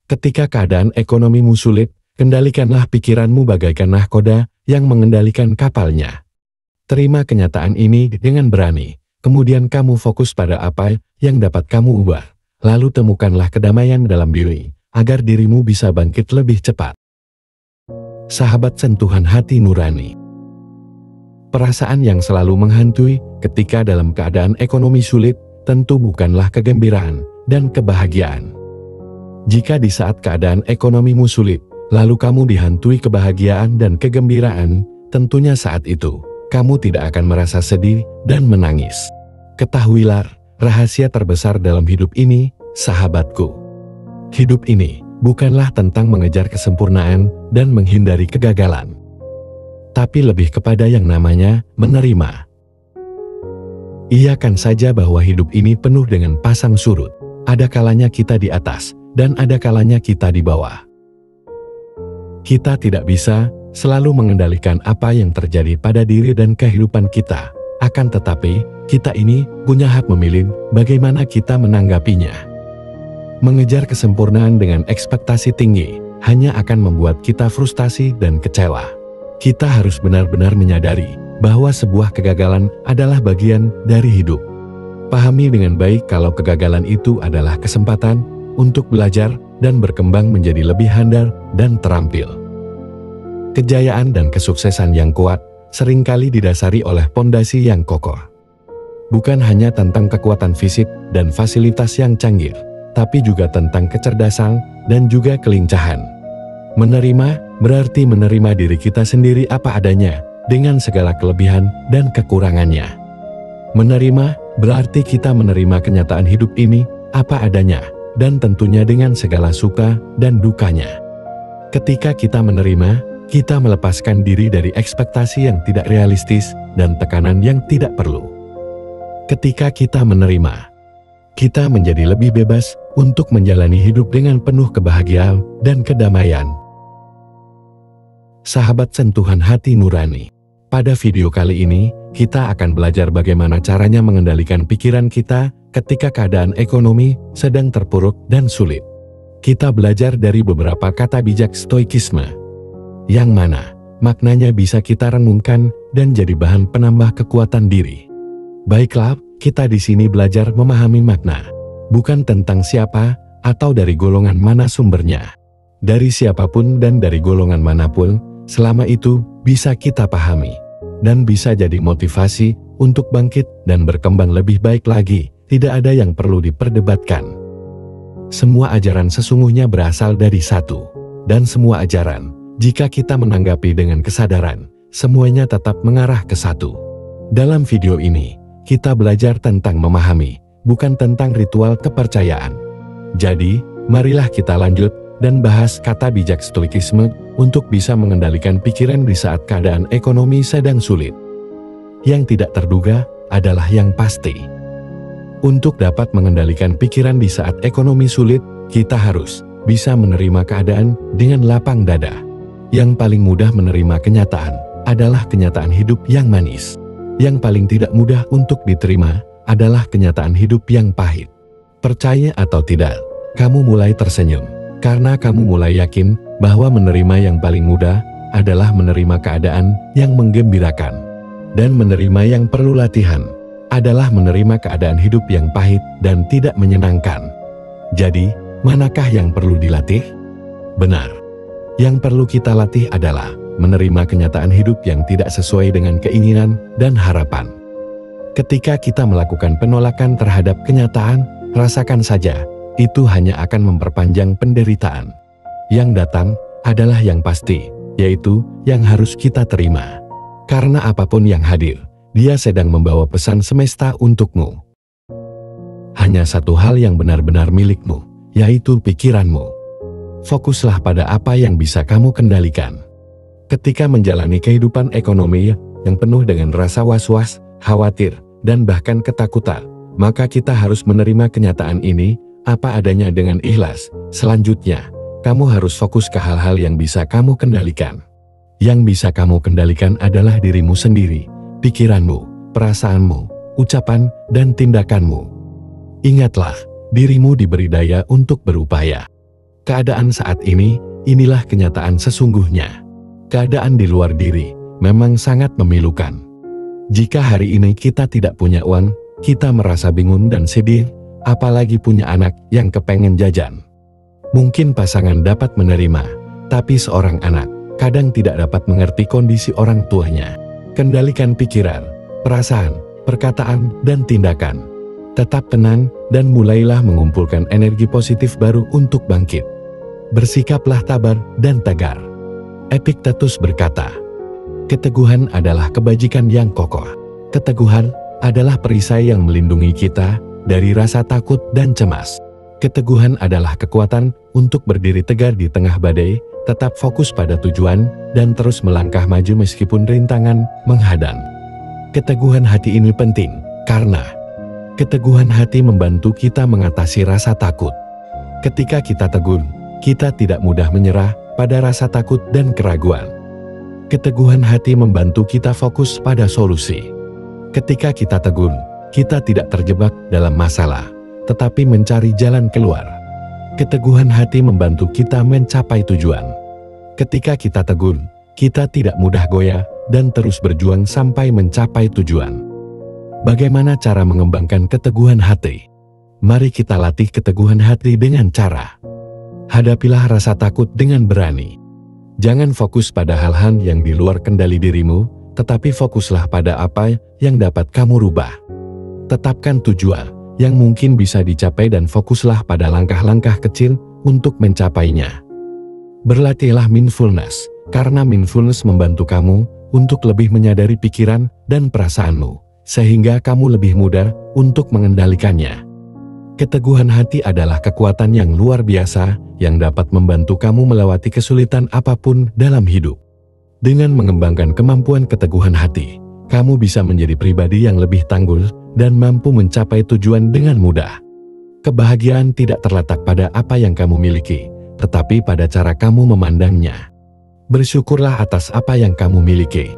Ketika keadaan ekonomimu sulit, kendalikanlah pikiranmu bagaikan nahkoda yang mengendalikan kapalnya. Terima kenyataan ini dengan berani, kemudian kamu fokus pada apa yang dapat kamu ubah. Lalu temukanlah kedamaian dalam diri, agar dirimu bisa bangkit lebih cepat. Sahabat sentuhan hati nurani. Perasaan yang selalu menghantui ketika dalam keadaan ekonomi sulit, tentu bukanlah kegembiraan dan kebahagiaan. Jika di saat keadaan ekonomimu sulit, lalu kamu dihantui kebahagiaan dan kegembiraan, tentunya saat itu, kamu tidak akan merasa sedih dan menangis. Ketahuilah, rahasia terbesar dalam hidup ini, sahabatku. Hidup ini bukanlah tentang mengejar kesempurnaan dan menghindari kegagalan, tapi lebih kepada yang namanya menerima. Iakan saja bahwa hidup ini penuh dengan pasang surut. Ada kalanya kita di atas, dan ada kalanya kita di bawah. Kita tidak bisa selalu mengendalikan apa yang terjadi pada diri dan kehidupan kita. Akan tetapi, kita ini punya hak memilih bagaimana kita menanggapinya. Mengejar kesempurnaan dengan ekspektasi tinggi hanya akan membuat kita frustasi dan kecewa. Kita harus benar-benar menyadari bahwa sebuah kegagalan adalah bagian dari hidup. Pahami dengan baik kalau kegagalan itu adalah kesempatan untuk belajar dan berkembang menjadi lebih handal dan terampil. Kejayaan dan kesuksesan yang kuat seringkali didasari oleh pondasi yang kokoh. Bukan hanya tentang kekuatan fisik dan fasilitas yang canggih, tapi juga tentang kecerdasan dan juga kelincahan. Menerima berarti menerima diri kita sendiri apa adanya, dengan segala kelebihan dan kekurangannya. Menerima berarti kita menerima kenyataan hidup ini apa adanya, dan tentunya dengan segala suka dan dukanya. Ketika kita menerima, kita melepaskan diri dari ekspektasi yang tidak realistis dan tekanan yang tidak perlu. Ketika kita menerima, kita menjadi lebih bebas untuk menjalani hidup dengan penuh kebahagiaan dan kedamaian. Sahabat sentuhan hati nurani, pada video kali ini, kita akan belajar bagaimana caranya mengendalikan pikiran kita ketika keadaan ekonomi sedang terpuruk dan sulit. Kita belajar dari beberapa kata bijak stoikisme, yang mana maknanya bisa kita renungkan dan jadi bahan penambah kekuatan diri. Baiklah, kita di sini belajar memahami makna, bukan tentang siapa atau dari golongan mana sumbernya. Dari siapapun dan dari golongan manapun, selama itu bisa kita pahami dan bisa jadi motivasi untuk bangkit dan berkembang lebih baik lagi. Tidak ada yang perlu diperdebatkan. Semua ajaran sesungguhnya berasal dari satu, dan semua ajaran, jika kita menanggapi dengan kesadaran, semuanya tetap mengarah ke satu. Dalam video ini, kita belajar tentang memahami, bukan tentang ritual kepercayaan. Jadi, marilah kita lanjut dan bahas kata bijak stoikisme untuk bisa mengendalikan pikiran di saat keadaan ekonomi sedang sulit. Yang tidak terduga adalah yang pasti. Untuk dapat mengendalikan pikiran di saat ekonomi sulit, kita harus bisa menerima keadaan dengan lapang dada. Yang paling mudah menerima kenyataan adalah kenyataan hidup yang manis. Yang paling tidak mudah untuk diterima adalah kenyataan hidup yang pahit. Percaya atau tidak, kamu mulai tersenyum karena kamu mulai yakin bahwa menerima yang paling mudah adalah menerima keadaan yang menggembirakan. Dan menerima yang perlu latihan adalah menerima keadaan hidup yang pahit dan tidak menyenangkan. Jadi, manakah yang perlu dilatih? Benar. Yang perlu kita latih adalah menerima kenyataan hidup yang tidak sesuai dengan keinginan dan harapan. Ketika kita melakukan penolakan terhadap kenyataan, rasakan saja, itu hanya akan memperpanjang penderitaan. Yang datang adalah yang pasti, yaitu yang harus kita terima. Karena apapun yang hadir, dia sedang membawa pesan semesta untukmu. Hanya satu hal yang benar-benar milikmu, yaitu pikiranmu. Fokuslah pada apa yang bisa kamu kendalikan. Ketika menjalani kehidupan ekonomi yang penuh dengan rasa was-was, khawatir, dan bahkan ketakutan, maka kita harus menerima kenyataan ini apa adanya dengan ikhlas. Selanjutnya, kamu harus fokus ke hal-hal yang bisa kamu kendalikan. Yang bisa kamu kendalikan adalah dirimu sendiri, pikiranmu, perasaanmu, ucapan, dan tindakanmu. Ingatlah, dirimu diberi daya untuk berupaya. Keadaan saat ini, inilah kenyataan sesungguhnya. Keadaan di luar diri memang sangat memilukan. Jika hari ini kita tidak punya uang, kita merasa bingung dan sedih, apalagi punya anak yang kepengen jajan. Mungkin pasangan dapat menerima, tapi seorang anak kadang tidak dapat mengerti kondisi orang tuanya. Kendalikan pikiran, perasaan, perkataan, dan tindakan. Tetap tenang dan mulailah mengumpulkan energi positif baru untuk bangkit. Bersikaplah tabah dan tegar. Epictetus berkata, keteguhan adalah kebajikan yang kokoh. Keteguhan adalah perisai yang melindungi kita dari rasa takut dan cemas. Keteguhan adalah kekuatan untuk berdiri tegar di tengah badai, tetap fokus pada tujuan, dan terus melangkah maju meskipun rintangan menghadang. Keteguhan hati ini penting, karena keteguhan hati membantu kita mengatasi rasa takut. Ketika kita teguh, kita tidak mudah menyerah pada rasa takut dan keraguan. Keteguhan hati membantu kita fokus pada solusi. Ketika kita teguh, kita tidak terjebak dalam masalah, tetapi mencari jalan keluar. Keteguhan hati membantu kita mencapai tujuan. Ketika kita teguh, kita tidak mudah goyah dan terus berjuang sampai mencapai tujuan. Bagaimana cara mengembangkan keteguhan hati? Mari kita latih keteguhan hati dengan cara hadapilah rasa takut dengan berani. Jangan fokus pada hal-hal yang di luar kendali dirimu, tetapi fokuslah pada apa yang dapat kamu rubah. Tetapkan tujuan yang mungkin bisa dicapai dan fokuslah pada langkah-langkah kecil untuk mencapainya. Berlatihlah mindfulness, karena mindfulness membantu kamu untuk lebih menyadari pikiran dan perasaanmu, sehingga kamu lebih mudah untuk mengendalikannya. Keteguhan hati adalah kekuatan yang luar biasa yang dapat membantu kamu melewati kesulitan apapun dalam hidup. Dengan mengembangkan kemampuan keteguhan hati, kamu bisa menjadi pribadi yang lebih tangguh dan mampu mencapai tujuan dengan mudah. Kebahagiaan tidak terletak pada apa yang kamu miliki, tetapi pada cara kamu memandangnya. Bersyukurlah atas apa yang kamu miliki.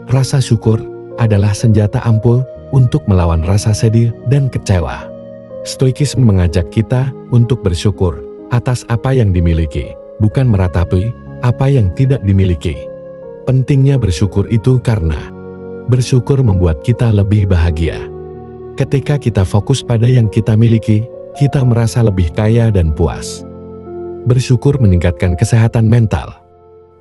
Rasa syukur adalah senjata ampuh untuk melawan rasa sedih dan kecewa. Stoikisme mengajak kita untuk bersyukur atas apa yang dimiliki, bukan meratapi apa yang tidak dimiliki. Pentingnya bersyukur itu karena bersyukur membuat kita lebih bahagia. Ketika kita fokus pada yang kita miliki, kita merasa lebih kaya dan puas. Bersyukur meningkatkan kesehatan mental.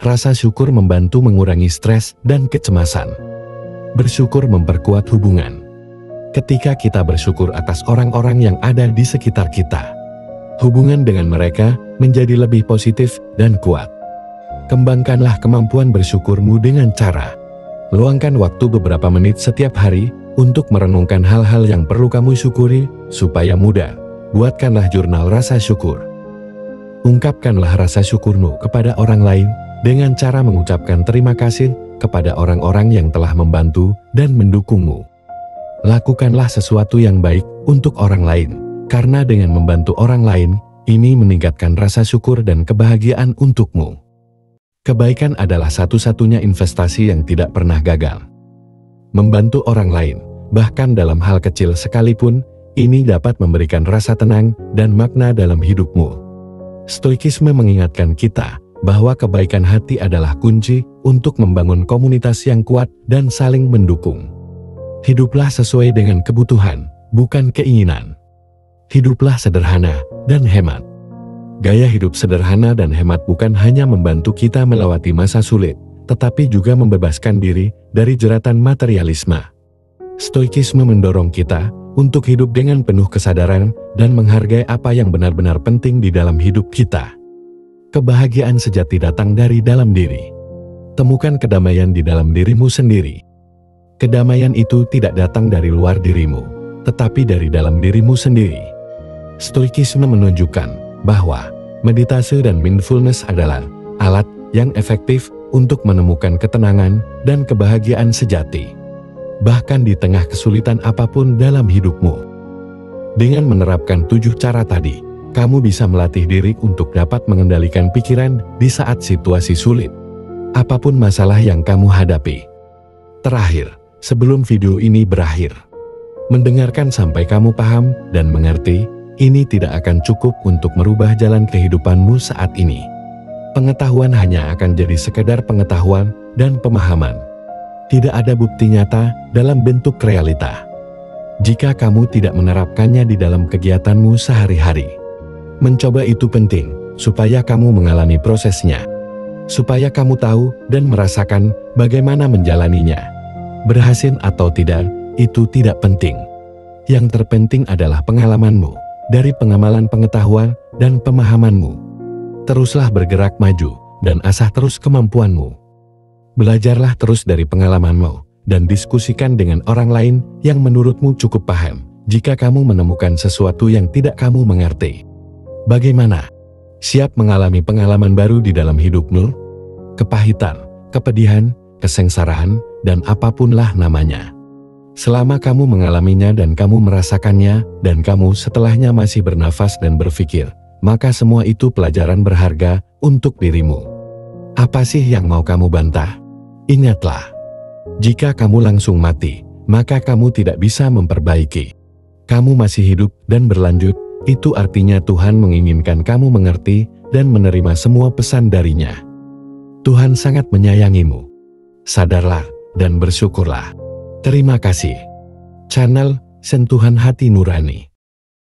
Rasa syukur membantu mengurangi stres dan kecemasan. Bersyukur memperkuat hubungan. Ketika kita bersyukur atas orang-orang yang ada di sekitar kita, hubungan dengan mereka menjadi lebih positif dan kuat. Kembangkanlah kemampuan bersyukurmu dengan cara luangkan waktu beberapa menit setiap hari untuk merenungkan hal-hal yang perlu kamu syukuri supaya mudah. Buatkanlah jurnal rasa syukur. Ungkapkanlah rasa syukurmu kepada orang lain dengan cara mengucapkan terima kasih kepada orang-orang yang telah membantu dan mendukungmu. Lakukanlah sesuatu yang baik untuk orang lain, karena dengan membantu orang lain, ini meningkatkan rasa syukur dan kebahagiaan untukmu. Kebaikan adalah satu-satunya investasi yang tidak pernah gagal. Membantu orang lain, bahkan dalam hal kecil sekalipun, ini dapat memberikan rasa tenang dan makna dalam hidupmu. Stoikisme mengingatkan kita bahwa kebaikan hati adalah kunci untuk membangun komunitas yang kuat dan saling mendukung. Hiduplah sesuai dengan kebutuhan, bukan keinginan. Hiduplah sederhana dan hemat. Gaya hidup sederhana dan hemat bukan hanya membantu kita melewati masa sulit, tetapi juga membebaskan diri dari jeratan materialisme. Stoikisme mendorong kita untuk hidup dengan penuh kesadaran dan menghargai apa yang benar-benar penting di dalam hidup kita. Kebahagiaan sejati datang dari dalam diri. Temukan kedamaian di dalam dirimu sendiri. Kedamaian itu tidak datang dari luar dirimu, tetapi dari dalam dirimu sendiri. Stoikisme menunjukkan bahwa meditasi dan mindfulness adalah alat yang efektif untuk menemukan ketenangan dan kebahagiaan sejati, bahkan di tengah kesulitan apapun dalam hidupmu. Dengan menerapkan 7 cara tadi, kamu bisa melatih diri untuk dapat mengendalikan pikiran di saat situasi sulit, apapun masalah yang kamu hadapi. Terakhir, sebelum video ini berakhir, mendengarkan sampai kamu paham dan mengerti, ini tidak akan cukup untuk merubah jalan kehidupanmu saat ini. Pengetahuan hanya akan jadi sekedar pengetahuan dan pemahaman. Tidak ada bukti nyata dalam bentuk realita. Jika kamu tidak menerapkannya di dalam kegiatanmu sehari-hari. Mencoba itu penting, supaya kamu mengalami prosesnya. Supaya kamu tahu dan merasakan bagaimana menjalaninya. Berhasil atau tidak, itu tidak penting. Yang terpenting adalah pengalamanmu, dari pengamalan pengetahuan dan pemahamanmu. Teruslah bergerak maju, dan asah terus kemampuanmu. Belajarlah terus dari pengalamanmu, dan diskusikan dengan orang lain yang menurutmu cukup paham, jika kamu menemukan sesuatu yang tidak kamu mengerti. Bagaimana? Siap mengalami pengalaman baru di dalam hidupmu? Kepahitan, kepedihan, kesengsaraan, dan apapunlah namanya. Selama kamu mengalaminya dan kamu merasakannya, dan kamu setelahnya masih bernafas dan berpikir, maka semua itu pelajaran berharga untuk dirimu. Apa sih yang mau kamu bantah? Ingatlah, jika kamu langsung mati, maka kamu tidak bisa memperbaiki. Kamu masih hidup dan berlanjut, itu artinya Tuhan menginginkan kamu mengerti dan menerima semua pesan darinya. Tuhan sangat menyayangimu. Sadarlah dan bersyukurlah. Terima kasih. Channel Sentuhan Hati Nurani.